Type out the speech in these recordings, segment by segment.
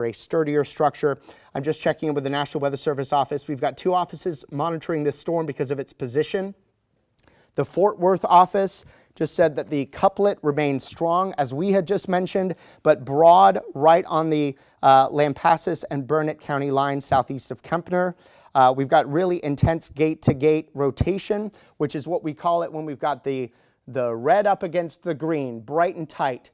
a sturdier structure. I'm just checking in with the National Weather Service office. We've got 2 offices monitoring this storm because of its position. The Fort Worth office just said that the couplet remains strong, as we had just mentioned, but broad right on the Lampasas and Burnet County line southeast of Kempner. We've got really intense gate-to-gate rotation, which is what we call it when we've got the red up against the green, bright and tight.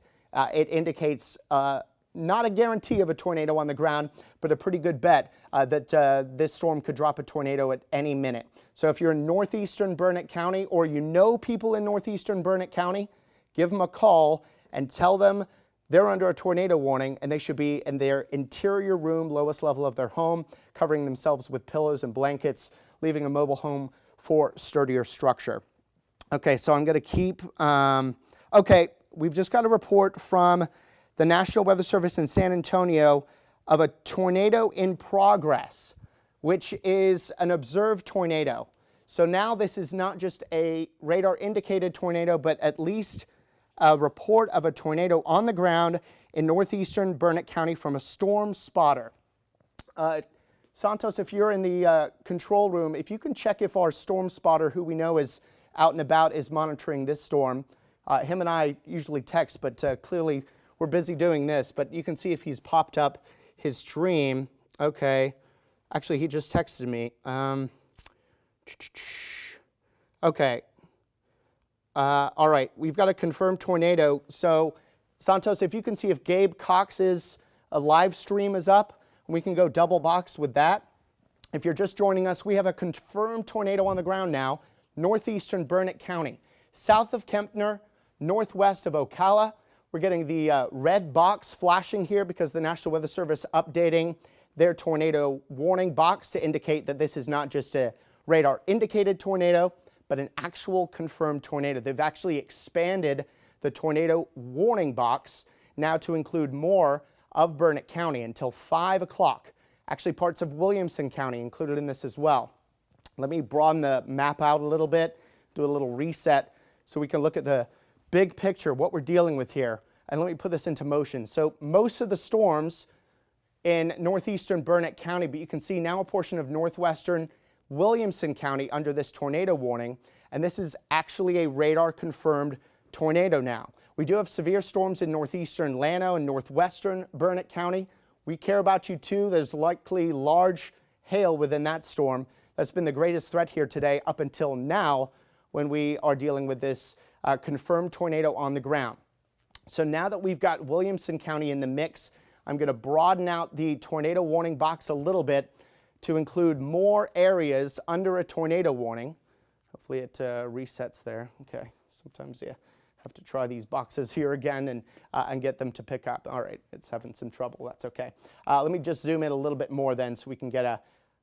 It indicates not a guarantee of a tornado on the ground, but a pretty good bet that this storm could drop a tornado at any minute. So if you're in northeastern Burnet County, or you know people in northeastern Burnet County, give them a call and tell them they're under a tornado warning and they should be in their interior room, lowest level of their home, covering themselves with pillows and blankets, leaving a mobile home for sturdier structure. Okay, so I'm going to keep, okay, we've just got a report from the National Weather Service in San Antonio of a tornado in progress, which is an observed tornado. So now this is not just a radar indicated tornado, but at least a report of a tornado on the ground in northeastern Burnet County from a storm spotter. Santos, if you're in the control room, if you can check if our storm spotter, who we know is out and about, is monitoring this storm. Him and I usually text, but clearly we're busy doing this, but you can see if he's popped up his stream. Okay. Actually, he just texted me. Okay. All right. We've got a confirmed tornado. So, Santos, if you can see if Gabe Cox's live stream is up, we can go double box with that. If you're just joining us, we have a confirmed tornado on the ground now, northeastern Burnet County, south of Kempner, northwest of Ocala. We're getting the red box flashing here because the National Weather Service updating their tornado warning box to indicate that this is not just a radar indicated tornado, but an actual confirmed tornado. They've actually expanded the tornado warning box now to include more of Burnet County until 5 o'clock. Actually, parts of Williamson County included in this as well. Let me broaden the map out a little bit, do a little reset so we can look at the big picture, what we're dealing with here. And let me put this into motion. So most of the storms in northeastern Burnet County, but you can see now a portion of northwestern Williamson County under this tornado warning. And this is actually a radar confirmed tornado now. We do have severe storms in northeastern Llano and northwestern Burnet County. We care about you too. There's likely large hail within that storm. That's been the greatest threat here today up until now when we are dealing with this confirmed tornado on the ground. So now that we've got Williamson County in the mix, I'm going to broaden out the tornado warning box a little bit to include more areas under a tornado warning. Hopefully it resets there. Okay, sometimes you have to try these boxes here again and get them to pick up. All right, it's having some trouble. That's okay. Let me just zoom in a little bit more then so we can get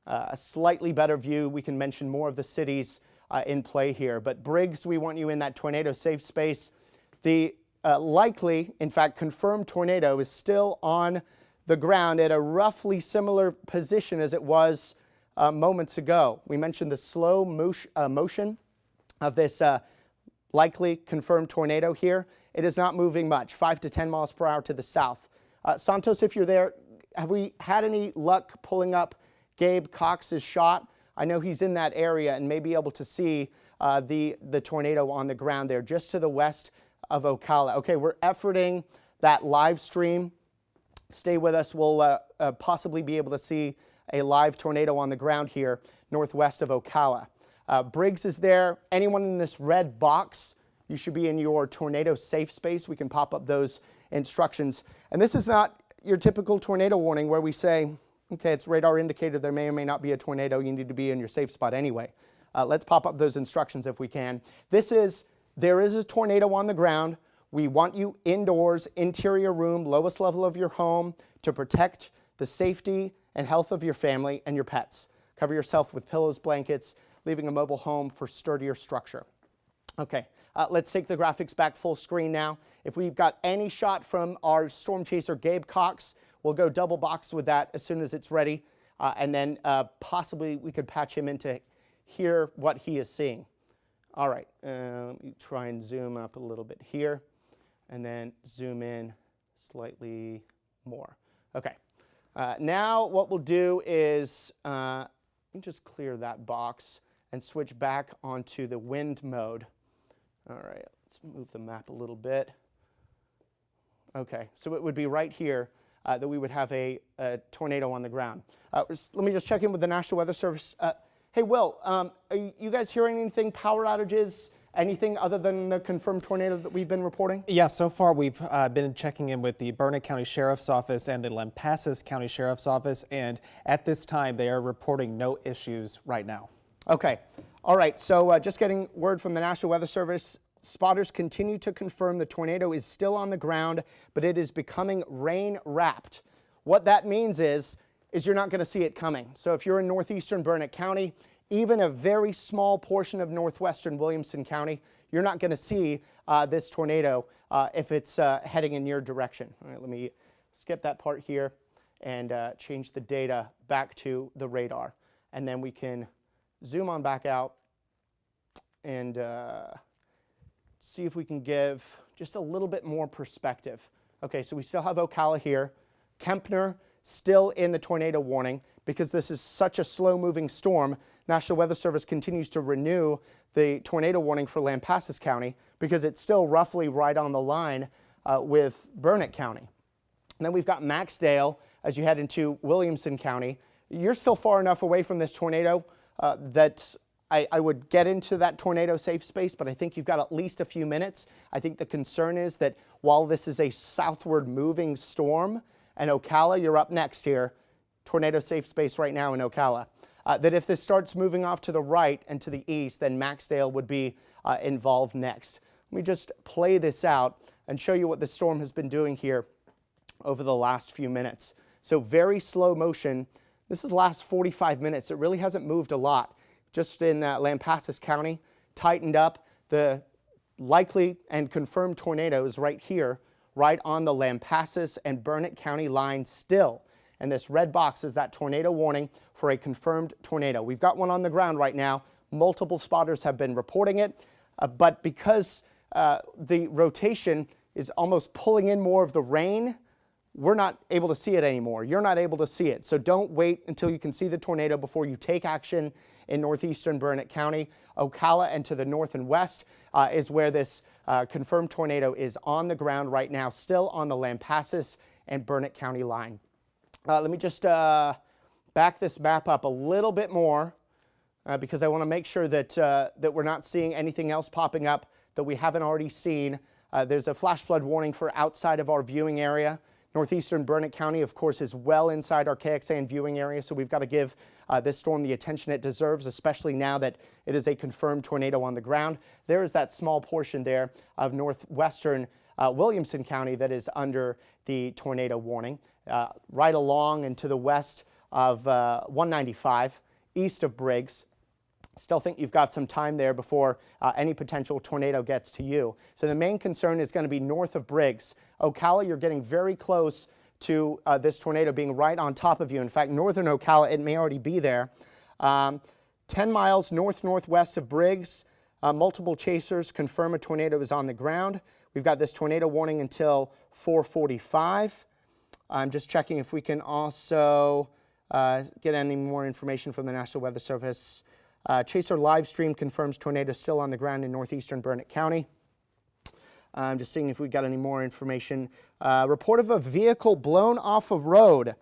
a slightly better view. We can mention more of the cities in play here. But Briggs, we want you in that tornado safe space. The likely, in fact, confirmed tornado is still on the ground at a roughly similar position as it was moments ago. We mentioned the slow motion of this likely confirmed tornado here. It is not moving much, 5 to 10 miles per hour to the south. Santos, if you're there, have we had any luck pulling up Gabe Cox's shot? I know he's in that area and may be able to see the tornado on the ground there just to the west of Ocala. Okay, we're efforting that live stream. Stay with us. We'll possibly be able to see a live tornado on the ground here northwest of Ocala. Briggs is there. Anyone in this red box, you should be in your tornado safe space. We can pop up those instructions. And this is not your typical tornado warning where we say, okay, it's radar indicated there may or may not be a tornado. You need to be in your safe spot anyway. Let's pop up those instructions if we can. There is a tornado on the ground. We want you indoors, interior room, lowest level of your home to protect the safety and health of your family and your pets. Cover yourself with pillows, blankets, leaving a mobile home for sturdier structure. Okay, let's take the graphics back full screen now. If we've got any shot from our storm chaser, Gabe Cox, we'll go double box with that as soon as it's ready. And then possibly we could patch him in to hear what he is seeing. All right, let me try and zoom up a little bit here and then zoom in slightly more. Okay, Now what we'll do is let me just clear that box and switch back onto the wind mode. All right, let's move the map a little bit. Okay, so it would be right here that we would have a tornado on the ground. Let me just check in with the National Weather Service. Hey, Will, are you guys hearing anything, power outages, anything other than the confirmed tornado that we've been reporting? Yeah, so far we've been checking in with the Burnet County Sheriff's Office and the Lampasas County Sheriff's Office, and at this time they are reporting no issues right now. Okay, all right, so just getting word from the National Weather Service. Spotters continue to confirm the tornado is still on the ground, but it is becoming rain-wrapped. What that means is you're not going to see it coming. So if you're in northeastern Burnet County, even a very small portion of northwestern Williamson County, you're not going to see this tornado if it's heading in your direction. All right, let me skip that part here and change the data back to the radar. And then we can zoom on back out and see if we can give just a little bit more perspective. Okay, so we still have Ocala here. Kempner still in the tornado warning because this is such a slow-moving storm. National Weather Service continues to renew the tornado warning for Lampasas County because it's still roughly right on the line with Burnet County. And then we've got Maxdale as you head into Williamson County. You're still far enough away from this tornado that I would get into that tornado safe space, but I think you've got at least a few minutes. I think the concern is that while this is a southward moving storm, and Ocala, you're up next here, tornado safe space right now in Ocala, that if this starts moving off to the right and to the east, then Maxdale would be involved next. Let me just play this out and show you what the storm has been doing here over the last few minutes. So very slow motion. This is the last 45 minutes. It really hasn't moved a lot. Just in Lampasas County, tightened up. The likely and confirmed tornado is right here, right on the Lampasas and Burnet County line still. And this red box is that tornado warning for a confirmed tornado. We've got one on the ground right now. Multiple spotters have been reporting it, but because the rotation is almost pulling in more of the rain, we're not able to see it anymore. You're not able to see it. So don't wait until you can see the tornado before you take action in northeastern Burnet County. Ocala and to the north and west is where this confirmed tornado is on the ground right now, still on the Lampasas and Burnet County line. Let me just back this map up a little bit more because I want to make sure that, that we're not seeing anything else popping up that we haven't already seen. There's a flash flood warning for outside of our viewing area. Northeastern Burnet County, of course, is well inside our KXAN viewing area, so we've got to give this storm the attention it deserves, especially now that it is a confirmed tornado on the ground. There is that small portion there of northwestern Williamson County that is under the tornado warning, right along and to the west of 195, east of Briggs. Still think you've got some time there before any potential tornado gets to you. So the main concern is going to be north of Briggs. Ocala, you're getting very close to this tornado being right on top of you. In fact, northern Ocala, it may already be there. 10 miles north-northwest of Briggs, multiple chasers confirm a tornado is on the ground. We've got this tornado warning until 4:45. I'm just checking if we can also get any more information from the National Weather Service. Chaser live stream confirms tornado still on the ground in northeastern Burnet County. I'm just seeing if we got any more information. Report of a vehicle blown off a road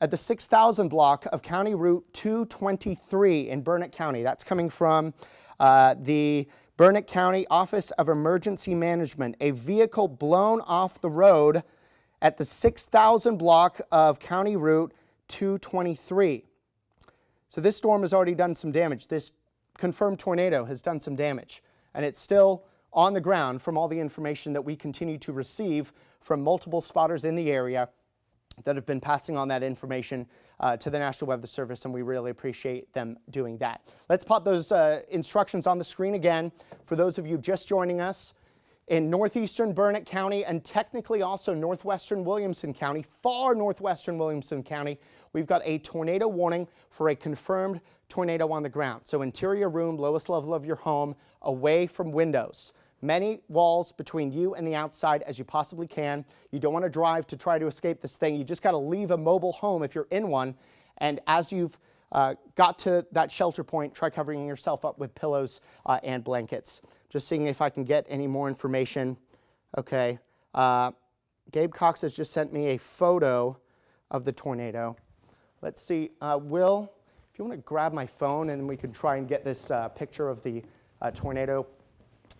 at the 6,000 block of County Route 223 in Burnet County. That's coming from the Burnet County Office of Emergency Management. A vehicle blown off the road at the 6,000 block of County Route 223. So this storm has already done some damage. This confirmed tornado has done some damage, and it's still on the ground from all the information that we continue to receive from multiple spotters in the area that have been passing on that information to the National Weather Service, and we really appreciate them doing that. Let's pop those instructions on the screen again for those of you just joining us. In northeastern Burnet County and technically also northwestern Williamson County, far northwestern Williamson County, we've got a tornado warning for a confirmed tornado on the ground. So interior room, lowest level of your home, away from windows. many walls between you and the outside as you possibly can. You don't want to drive to try to escape this thing. You just got to leave a mobile home if you're in one. And as you've got to that shelter point, try covering yourself up with pillows and blankets. Just seeing if I can get any more information. Okay. Gabe Cox has just sent me a photo of the tornado. Let's see. Will, if you want to grab my phone and we can try and get this picture of the tornado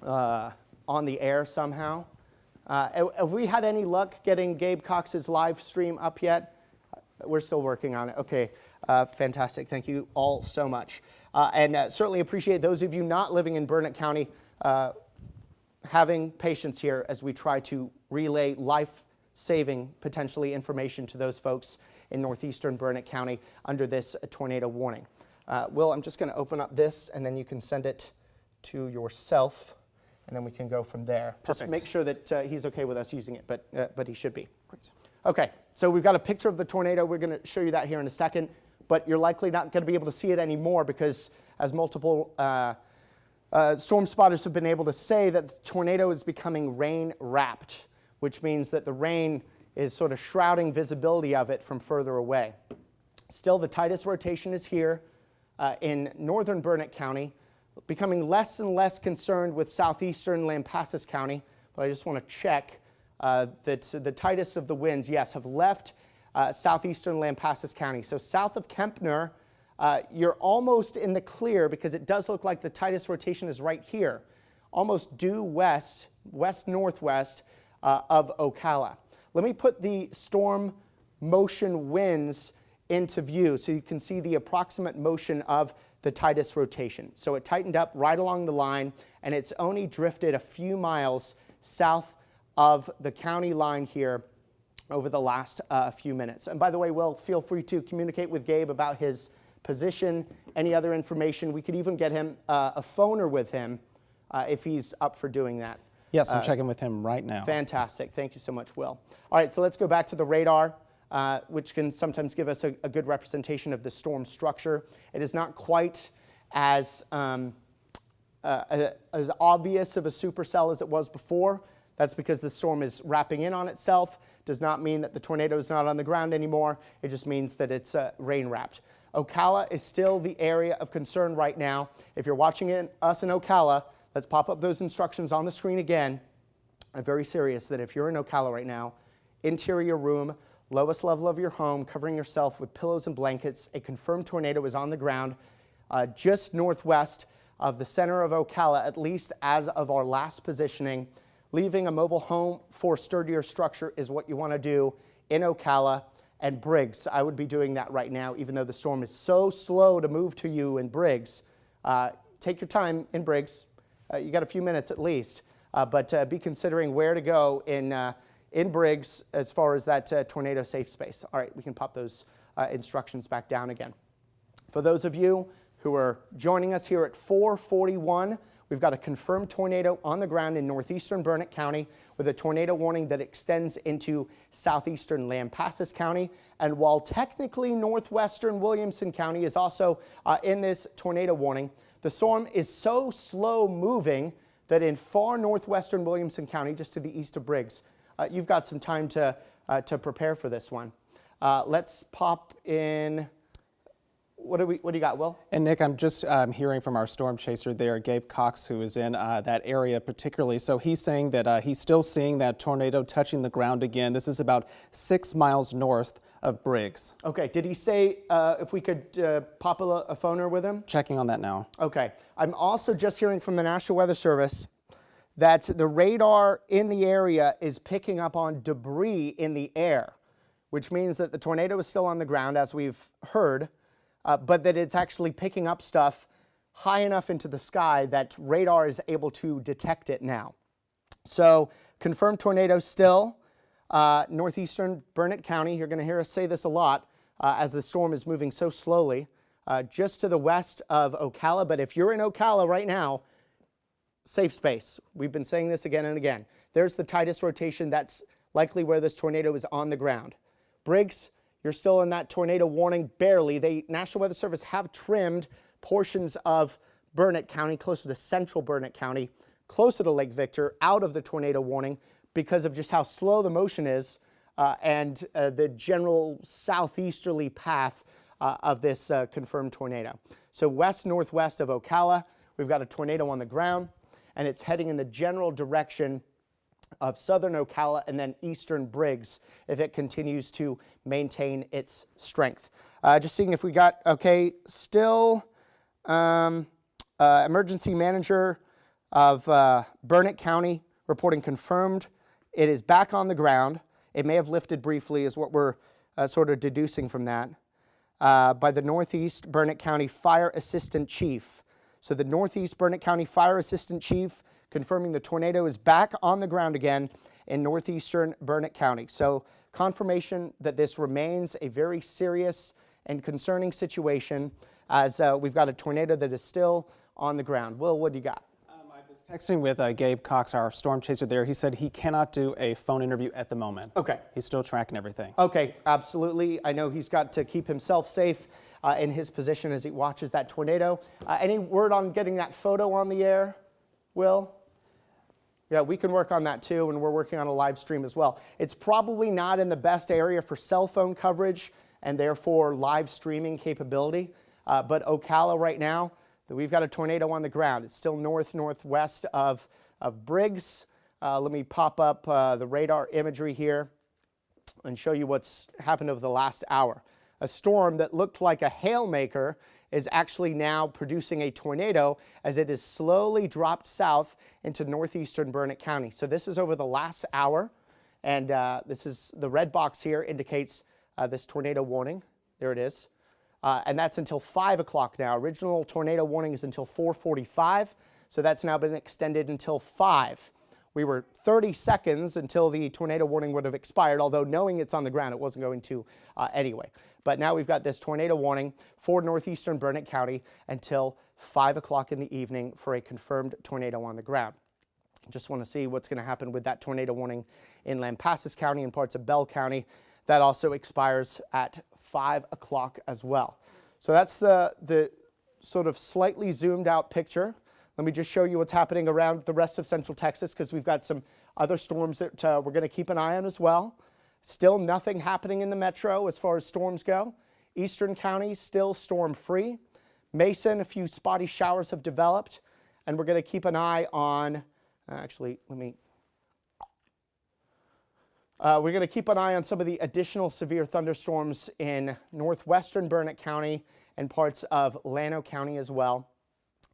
on the air somehow. Have we had any luck getting Gabe Cox's live stream up yet? We're still working on it. Okay, fantastic. Thank you all so much. And certainly appreciate those of you not living in Burnet County having patience here as we try to relay life-saving, potentially, information to those folks in northeastern Burnet County under this tornado warning. Will, I'm just going to open up this, and then you can send it to yourself, and then we can go from there. Perfect. Just make sure that he's okay with us using it, but he should be. Great. Okay, so we've got a picture of the tornado. We're going to show you that here in a second, but you're likely not going to be able to see it anymore because, as multiple storm spotters have been able to say, that the tornado is becoming rain-wrapped, which means that the rain is sort of shrouding visibility of it from further away. Still, the tightest rotation is here in northern Burnet County, becoming less and less concerned with southeastern Lampasas County, but I just want to check that the tightest of the winds, yes, have left southeastern Lampasas County. So south of Kempner, you're almost in the clear because it does look like the tightest rotation is right here, almost due west, west-northwest of Ocala. Let me put the storm motion winds into view so you can see the approximate motion of the tightest rotation. So it tightened up right along the line, and it's only drifted a few miles south of the county line here over the last few minutes. And by the way, Will, feel free to communicate with Gabe about his position, any other information. We could even get him a phoner with him if he's up for doing that. Yes, I'm checking with him right now. Fantastic. Thank you so much, Will. All right, so let's go back to the radar, which can sometimes give us a good representation of the storm structure. It is not quite as obvious of a supercell as it was before. That's because the storm is wrapping in on itself. Does not mean that the tornado is not on the ground anymore. It just means that it's rain wrapped. Ocala is still the area of concern right now. If you're watching us in Ocala, let's pop up those instructions on the screen again. I'm very serious that if you're in Ocala right now, interior room, lowest level of your home, covering yourself with pillows and blankets, a confirmed tornado is on the ground just northwest of the center of Ocala, at least as of our last positioning. Leaving a mobile home for sturdier structure is what you want to do in Ocala and Briggs. I would be doing that right now, even though the storm is so slow to move to you in Briggs. Take your time in Briggs. You got a few minutes at least, but be considering where to go in Briggs as far as that tornado safe space. All right, we can pop those instructions back down again. For those of you who are joining us here at 4:41, we've got a confirmed tornado on the ground in northeastern Burnet County with a tornado warning that extends into southeastern Lampasas County. And while technically northwestern Williamson County is also in this tornado warning, the storm is so slow moving that in far northwestern Williamson County, just to the east of Briggs, you've got some time to prepare for this one. Let's pop in. What do you got, Will? And Nick, I'm just hearing from our storm chaser there, Gabe Cox, who is in that area particularly. So he's saying that he's still seeing that tornado touching the ground again. This is about 6 miles north of Briggs. Okay. Did he say if we could pop a phoner with him? Checking on that now. Okay. I'm also just hearing from the National Weather Service that the radar in the area is picking up on debris in the air, which means that the tornado is still on the ground, as we've heard, but that it's actually picking up stuff high enough into the sky that radar is able to detect it now. So confirmed tornado still, northeastern Burnet County. You're going to hear us say this a lot as the storm is moving so slowly, just to the west of Ocala. But if you're in Ocala right now, safe space. We've been saying this again and again. There's the tightest rotation. That's likely where this tornado is on the ground. Briggs, you're still in that tornado warning barely. The National Weather Service have trimmed portions of Burnet County, closer to central Burnet County, closer to Lake Victor out of the tornado warning because of just how slow the motion is and the general southeasterly path of this confirmed tornado. So west-northwest of Ocala, we've got a tornado on the ground, and it's heading in the general direction of southern Ocala and then eastern Briggs if it continues to maintain its strength. Just seeing if we got, okay, still emergency manager of Burnet County reporting confirmed. It is back on the ground. It may have lifted briefly is what we're sort of deducing from that. By the Northeast Burnet County Fire Assistant Chief. So the Northeast Burnet County Fire Assistant Chief confirming the tornado is back on the ground again in northeastern Burnet County. So confirmation that this remains a very serious and concerning situation as we've got a tornado that is still on the ground. Will, what do you got? I was texting with Gabe Cox, our storm chaser there. He said he cannot do a phone interview at the moment. Okay. He's still tracking everything. Okay, absolutely. I know he's got to keep himself safe in his position as he watches that tornado. Any word on getting that photo on the air, Will? Yeah, we can work on that too, and we're working on a live stream as well. It's probably not in the best area for cell phone coverage and therefore live streaming capability, but Ocala right now, we've got a tornado on the ground. It's still northwest of Briggs. Let me pop up the radar imagery here and show you what's happened over the last hour. A storm that looked like a hailmaker is actually now producing a tornado as it is slowly dropped south into northeastern Burnet County. So this is over the last hour, and this is the red box here indicates this tornado warning. There it is. And that's until 5 o'clock now. Original tornado warning is until 4:45, so that's now been extended until 5. We were 30 seconds until the tornado warning would have expired, although knowing it's on the ground, it wasn't going to anyway. But now we've got this tornado warning for northeastern Burnet County until 5 o'clock in the evening for a confirmed tornado on the ground. Just want to see what's going to happen with that tornado warning in Lampasas County and parts of Bell County. That also expires at 5 o'clock as well. So that's the sort of slightly zoomed out picture. Let me just show you what's happening around the rest of central Texas because we've got some other storms that we're going to keep an eye on as well. Still nothing happening in the metro as far as storms go. Eastern counties still storm free. Mason, a few spotty showers have developed, and we're going to keep an eye on, we're going to keep an eye on some of the additional severe thunderstorms in northwestern Burnet County and parts of Llano County as well.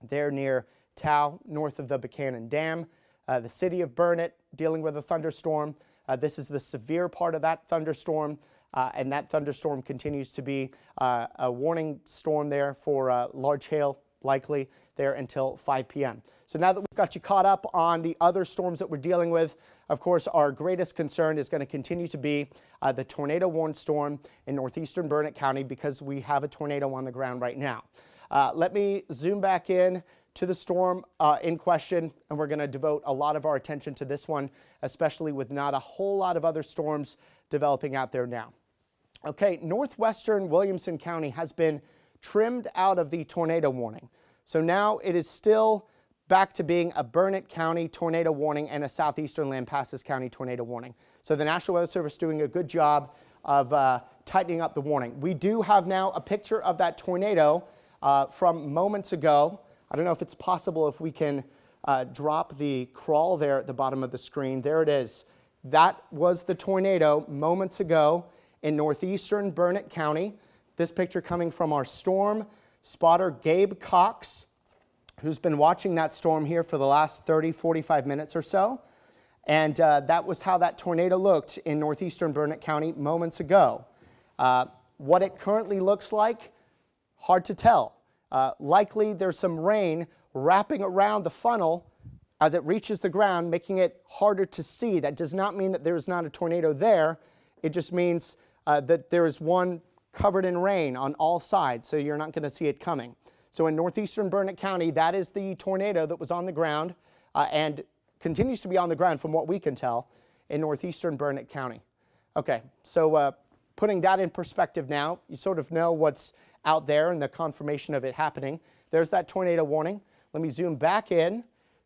They're near Tao, north of the Buchanan Dam. The city of Burnet dealing with a thunderstorm. This is the severe part of that thunderstorm, and that thunderstorm continues to be a warning storm there for large hail likely there until 5 p.m. So now that we've got you caught up on the other storms that we're dealing with, of course, our greatest concern is going to continue to be the tornado warned storm in northeastern Burnet County because we have a tornado on the ground right now. Let me zoom back in to the storm in question, and we're going to devote a lot of our attention to this one, especially with not a whole lot of other storms developing out there now. Okay, northwestern Williamson County has been trimmed out of the tornado warning. So now it is still back to being a Burnet County tornado warning and a southeastern Lampasas County tornado warning. So the National Weather Service is doing a good job of tightening up the warning. We do have now a picture of that tornado from moments ago. I don't know if it's possible if we can drop the crawl there at the bottom of the screen. There it is. That was the tornado moments ago in northeastern Burnet County. This picture coming from our storm spotter, Gabe Cox, who's been watching that storm here for the last 30, 45 minutes or so. And that was how that tornado looked in northeastern Burnet County moments ago. What it currently looks like, hard to tell. Likely there's some rain wrapping around the funnel as it reaches the ground, making it harder to see. That does not mean that there is not a tornado there. It just means that there is one covered in rain on all sides, so you're not going to see it coming. So in northeastern Burnet County, that is the tornado that was on the ground and continues to be on the ground from what we can tell in northeastern Burnet County. Okay, so putting that in perspective now, you sort of know what's out there and the confirmation of it happening. There's that tornado warning. Let me zoom back in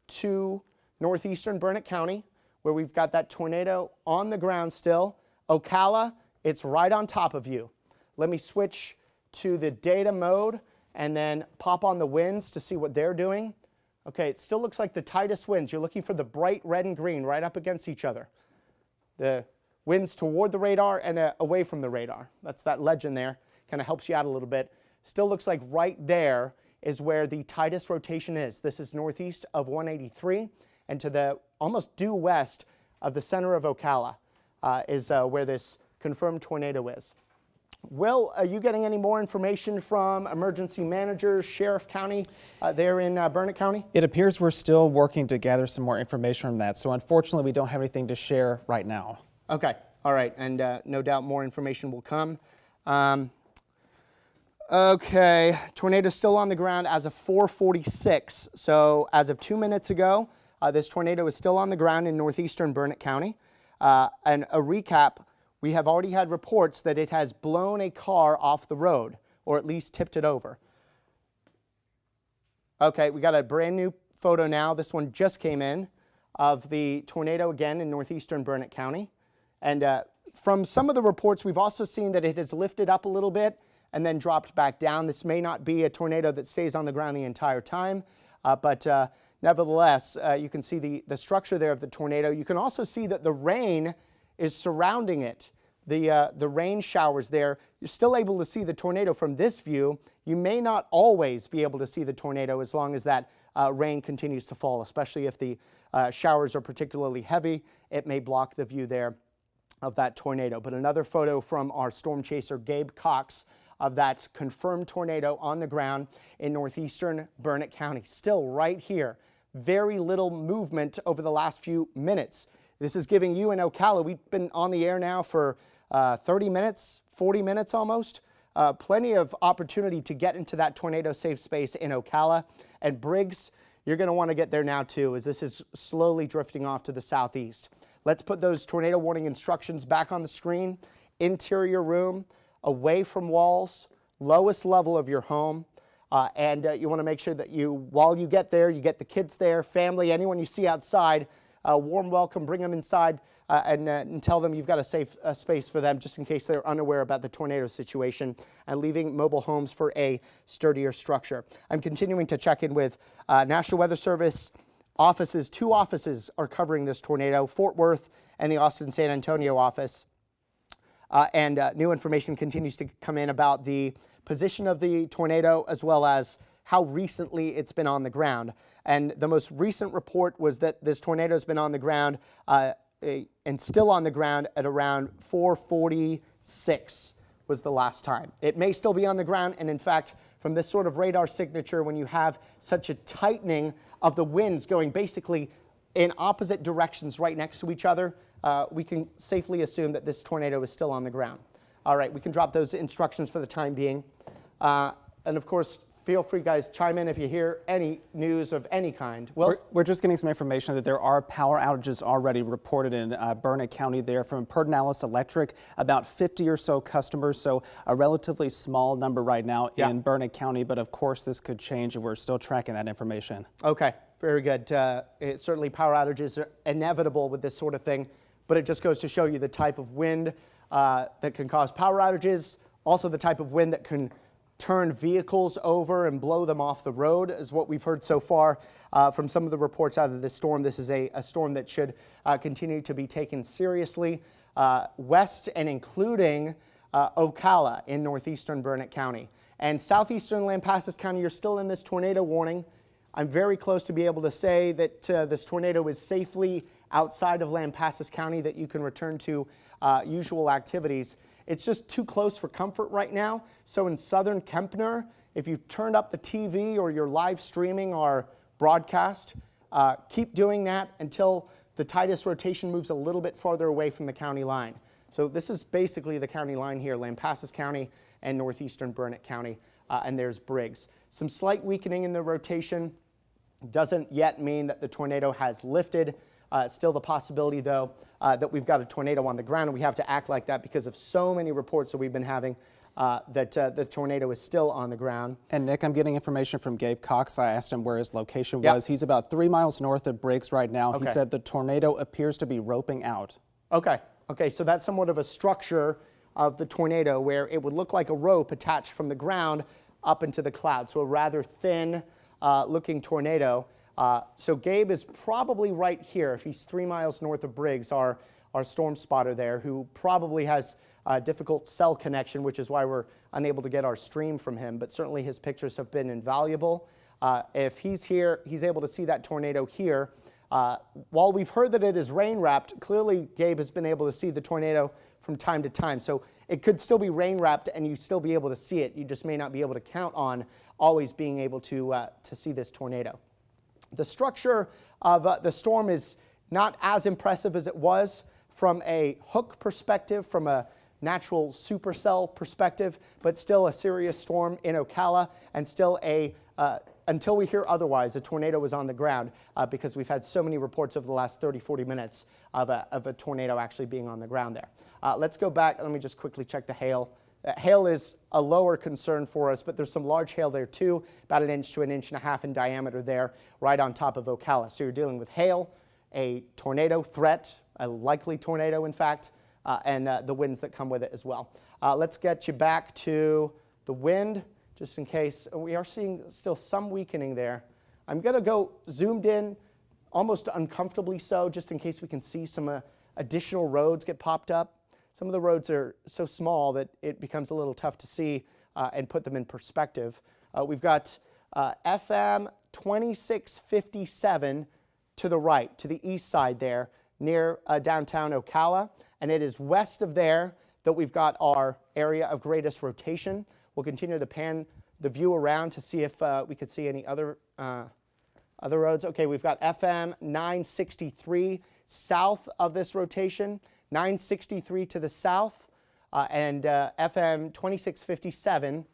to northeastern Burnet County, where we've got that tornado on the ground still. Ocala, it's right on top of you. Let me switch to the data mode and then pop on the winds to see what they're doing. Okay, it still looks like the tightest winds. You're looking for the bright red and green right up against each other. The winds toward the radar and away from the radar. That's that legend there. Kind of helps you out a little bit. Still looks like right there is where the tightest rotation is. This is northeast of 183 and to the almost due west of the center of Ocala is where this confirmed tornado is. Will, are you getting any more information from emergency managers, Sheriff County there in Burnet County? It appears we're still working to gather some more information from that. So unfortunately, we don't have anything to share right now. Okay, all right, and no doubt more information will come. Okay, tornado still on the ground as of 4:46. So as of 2 minutes ago, this tornado is still on the ground in northeastern Burnet County. And a recap, we have already had reports that it has blown a car off the road, or at least tipped it over. Okay, we got a brand new photo now. This one just came in of the tornado again in northeastern Burnet County. And from some of the reports, we've also seen that it has lifted up a little bit and then dropped back down. This may not be a tornado that stays on the ground the entire time, but nevertheless, you can see the structure there of the tornado. You can also see that the rain is surrounding it. The rain showers there. You're still able to see the tornado from this view. You may not always be able to see the tornado as long as that rain continues to fall, especially if the showers are particularly heavy. It may block the view there of that tornado. But another photo from our storm chaser, Gabe Cox, of that confirmed tornado on the ground in northeastern Burnet County. Still right here. Very little movement over the last few minutes. This is giving you in Ocala, we've been on the air now for 30 minutes, 40 minutes almost. Plenty of opportunity to get into that tornado safe space in Ocala. And Briggs, you're going to want to get there now too, as this is slowly drifting off to the southeast. Let's put those tornado warning instructions back on the screen. Interior room, away from walls, lowest level of your home. And you want to make sure that while you get there, you get the kids there, family, anyone you see outside, warm welcome, bring them inside and tell them you've got a safe space for them just in case they're unaware about the tornado situation, and leaving mobile homes for a sturdier structure. I'm continuing to check in with National Weather Service offices. 2 offices are covering this tornado, Fort Worth and the Austin San Antonio office. And new information continues to come in about the position of the tornado as well as how recently it's been on the ground. And the most recent report was that this tornado has been on the ground and still on the ground at around 4:46 was the last time. It may still be on the ground, and in fact, from this sort of radar signature, when you have such a tightening of the winds going basically in opposite directions right next to each other, we can safely assume that this tornado is still on the ground. All right, we can drop those instructions for the time being. And of course, feel free, guys, chime in if you hear any news of any kind. Well, we're just getting some information that there are power outages already reported in Burnet County there from Pedernales Electric, about 50 or so customers, so a relatively small number right now in Burnet County, but of course this could change and we're still tracking that information. Okay, very good. Certainly power outages are inevitable with this sort of thing, but it just goes to show you the type of wind that can cause power outages, also the type of wind that can turn vehicles over and blow them off the road, is what we've heard so far from some of the reports out of this storm. This is a storm that should continue to be taken seriously west and including Ocala in northeastern Burnet County. And southeastern Lampasas County, you're still in this tornado warning. I'm very close to be able to say that this tornado is safely outside of Lampasas County, that you can return to usual activities. It's just too close for comfort right now. So in southern Kempner, if you turned up the TV or you're live streaming our broadcast, keep doing that until the tightest rotation moves a little bit farther away from the county line. So this is basically the county line here, Lampasas County and northeastern Burnet County, and there's Briggs. Some slight weakening in the rotation doesn't yet mean that the tornado has lifted. Still the possibility, though, that we've got a tornado on the ground, and we have to act like that because of so many reports that we've been having that the tornado is still on the ground. And Nick, I'm getting information from Gabe Cox. I asked him where his location Yep. was. He's about 3 miles north of Briggs right now. Okay. He said the tornado appears to be roping out. Okay, okay, so that's somewhat of a structure of the tornado where it would look like a rope attached from the ground up into the cloud. So a rather thin looking tornado. So Gabe is probably right here. If he's 3 miles north of Briggs, our storm spotter there, who probably has a difficult cell connection, which is why we're unable to get our stream from him. But certainly his pictures have been invaluable. If he's here, he's able to see that tornado here. While we've heard that it is rain wrapped, clearly Gabe has been able to see the tornado from time to time. So it could still be rain wrapped and you still be able to see it. You just may not be able to count on always being able to see this tornado. The structure of the storm is not as impressive as it was from a hook perspective, from a natural supercell perspective, but still a serious storm in Ocala, and still until we hear otherwise, a tornado is on the ground because we've had so many reports over the last 30, 40 minutes of a tornado actually being on the ground there. Let's go back. Let me just quickly check the hail. Hail is a lower concern for us, but there's some large hail there too, about 1 inch to 1.5 inches in diameter there, right on top of Ocala. So you're dealing with hail, a tornado threat, a likely tornado in fact, and the winds that come with it as well. Let's get you back to the wind, just in case. We are seeing still some weakening there. I'm going to go zoomed in, almost uncomfortably so, just in case we can see some additional roads get popped up. Some of the roads are so small that it becomes a little tough to see and put them in perspective. We've got FM 2657 to the right, to the east side there, near downtown Ocala. And it is west of there that we've got our area of greatest rotation. We'll continue to pan the view around to see if we could see any other roads. Okay, we've got FM 963 south of this rotation, 963 to the south, and FM 2657, it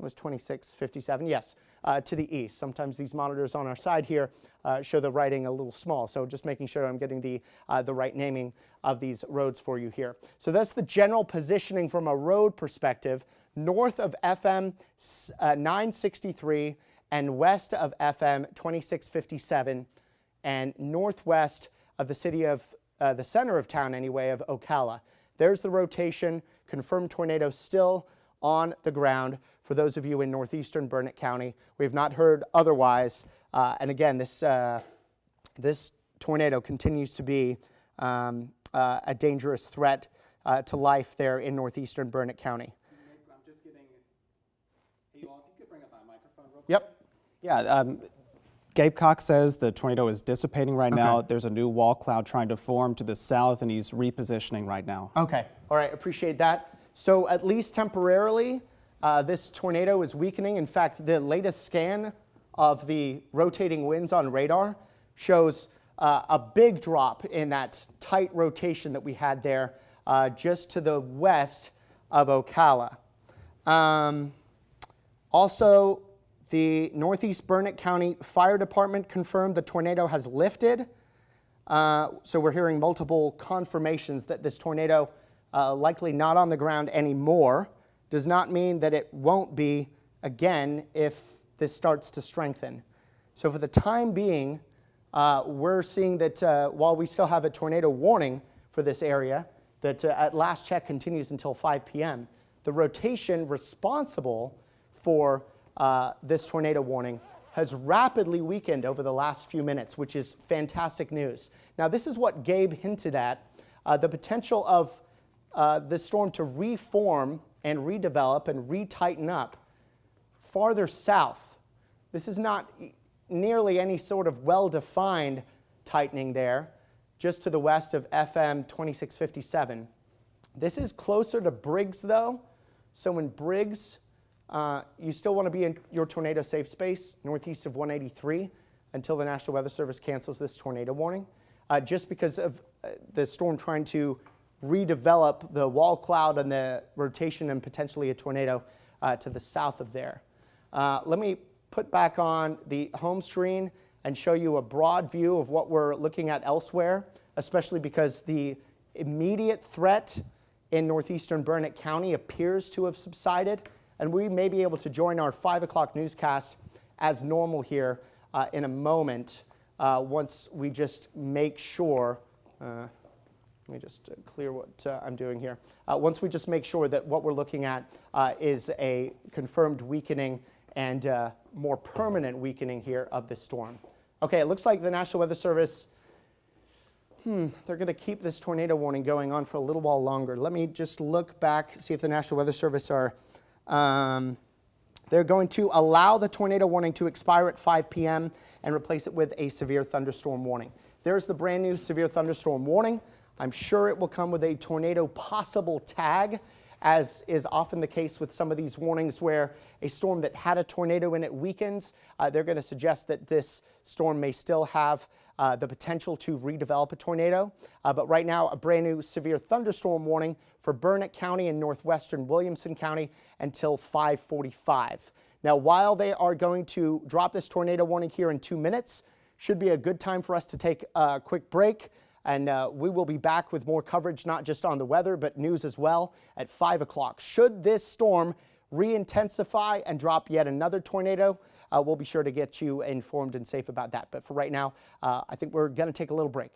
was 2657, yes, to the east. Sometimes these monitors on our side here show the writing a little small, so just making sure I'm getting the right naming of these roads for you here. So that's the general positioning from a road perspective, north of FM 963 and west of FM 2657 and northwest of the city of, the center of town anyway, of Ocala. There's the rotation, confirmed tornado still on the ground for those of you in northeastern Burnet County. We have not heard otherwise. And again, this tornado continues to be a dangerous threat to life there in northeastern Burnet County. I'm just getting, hey, if you could bring up my microphone real quick. Yep. Yeah, Gabe Cox says the tornado is dissipating right now. There's a new wall cloud trying to form to the south, and he's repositioning right now. Okay, all right, appreciate that. So at least temporarily, this tornado is weakening. In fact, the latest scan of the rotating winds on radar shows a big drop in that tight rotation that we had there just to the west of Ocala. Also, the Northeast Burnet County Fire Department confirmed the tornado has lifted. So we're hearing multiple confirmations that this tornado likely not on the ground anymore. Does not mean that it won't be again if this starts to strengthen. So for the time being, we're seeing that while we still have a tornado warning for this area, that at last check continues until 5 p.m., the rotation responsible for this tornado warning has rapidly weakened over the last few minutes, which is fantastic news. Now, this is what Gabe hinted at, the potential of this storm to reform and redevelop and retighten up farther south. This is not nearly any sort of well-defined tightening there, just to the west of FM 2657. This is closer to Briggs, though. So in Briggs, you still want to be in your tornado safe space northeast of 183 until the National Weather Service cancels this tornado warning, just because of the storm trying to redevelop the wall cloud and the rotation and potentially a tornado to the south of there. Let me put back on the home screen and show you a broad view of what we're looking at elsewhere, especially because the immediate threat in northeastern Burnet County appears to have subsided, and we may be able to join our 5 o'clock newscast as normal here in a moment once we just make sure, let me just clear what I'm doing here. Once we just make sure that what we're looking at is a confirmed weakening and more permanent weakening here of this storm. Okay, it looks like the National Weather Service, they're going to keep this tornado warning going on for a little while longer. Let me just look back, see if the National Weather Service are, they're going to allow the tornado warning to expire at 5 p.m. and replace it with a severe thunderstorm warning. There's the brand new severe thunderstorm warning. I'm sure it will come with a tornado possible tag, as is often the case with some of these warnings where a storm that had a tornado in it weakens. They're going to suggest that this storm may still have the potential to redevelop a tornado. But right now, a brand new severe thunderstorm warning for Burnet County and northwestern Williamson County until 5:45. Now, while they are going to drop this tornado warning here in 2 minutes, should be a good time for us to take a quick break. And we will be back with more coverage, not just on the weather, but news as well at 5 o'clock. Should this storm re-intensify and drop yet another tornado, we'll be sure to get you informed and safe about that. But for right now, I think we're going to take a little break.